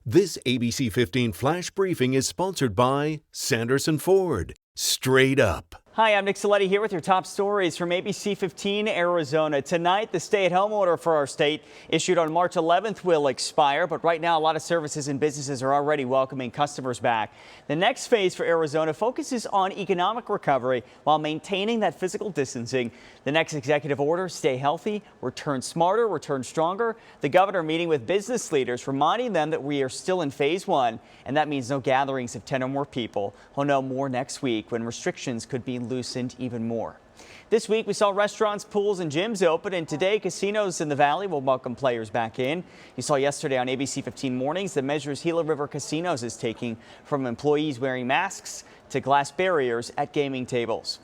This ABC 15 Flash Briefing is sponsored by Sanderson Ford. Straight up. Hi, I'm Nick Saletti here with your top stories from ABC 15 Arizona. Tonight, the stay-at-home order for our state issued on March 11th will expire, but right now a lot of services and businesses are already welcoming customers back. The next phase for Arizona focuses on economic recovery while maintaining that physical distancing. The next executive order, stay healthy, return smarter, return stronger. The governor meeting with business leaders, reminding them that we are still in phase 1, and that means no gatherings of 10 or more people. We'll know more next week when restrictions could be loosened even more. This week we saw restaurants, pools and gyms open, and today casinos in the valley will welcome players back in. You saw yesterday on ABC 15 Mornings the measures Gila River Casinos is taking, from employees wearing masks to glass barriers at gaming tables.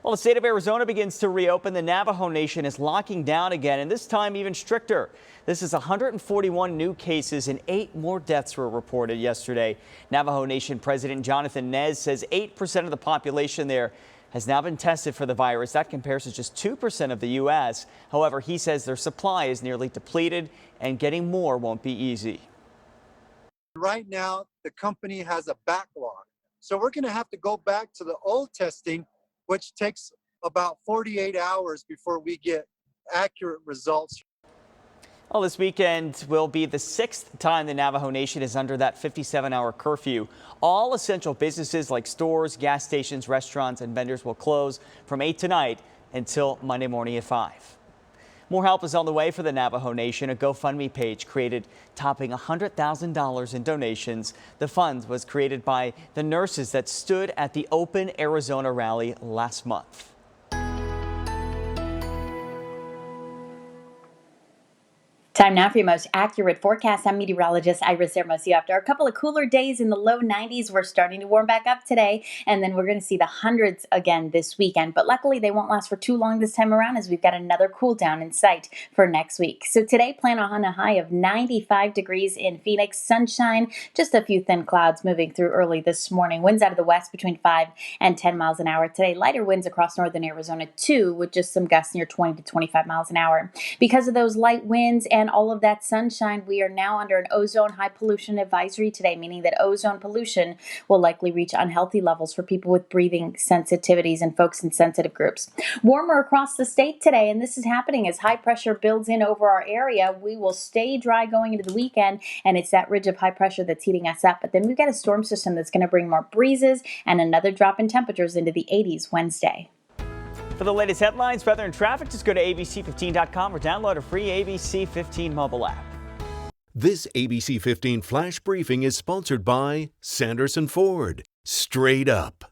Well, the state of Arizona begins to reopen. The Navajo Nation is locking down again, and this time even stricter. This is 141 new cases and 8 more deaths were reported yesterday. Navajo Nation President Jonathan Nez says 8% of the population there has now been tested for the virus. That compares to just 2% of the U.S. However, he says their supply is nearly depleted and getting more won't be easy. Right now, the company has a backlog. So we're going to have to go back to the old testing, which takes about 48 hours before we get accurate results. Well, this weekend will be the 6th time the Navajo Nation is under that 57-hour curfew. All essential businesses like stores, gas stations, restaurants, and vendors will close from 8 tonight until Monday morning at 5. More help is on the way for the Navajo Nation. A GoFundMe page created, topping $100,000 in donations. The fund was created by the nurses that stood at the Open Arizona rally last month. Time now for your most accurate forecast. I'm meteorologist Iris Hermosillo. After a couple of cooler days in the low 90s, we're starting to warm back up today, and then we're going to see the hundreds again this weekend. But luckily, they won't last for too long this time around, as we've got another cool down in sight for next week. So today, plan on a high of 95 degrees in Phoenix, sunshine, just a few thin clouds moving through early this morning. Winds out of the west between 5 and 10 miles an hour. Today, lighter winds across northern Arizona too, with just some gusts near 20 to 25 miles an hour. Because of those light winds and all of that sunshine, we are now under an ozone high pollution advisory today, meaning that ozone pollution will likely reach unhealthy levels for people with breathing sensitivities and folks in sensitive groups. Warmer across the state today, and this is happening as high pressure builds in over our area. We will stay dry going into the weekend, and it's that ridge of high pressure that's heating us up. But then we've got a storm system that's going to bring more breezes and another drop in temperatures into the 80s Wednesday. For the latest headlines, weather, and traffic, just go to ABC15.com or download a free ABC 15 mobile app. This ABC 15 Flash Briefing is sponsored by Sanderson Ford. Straight up.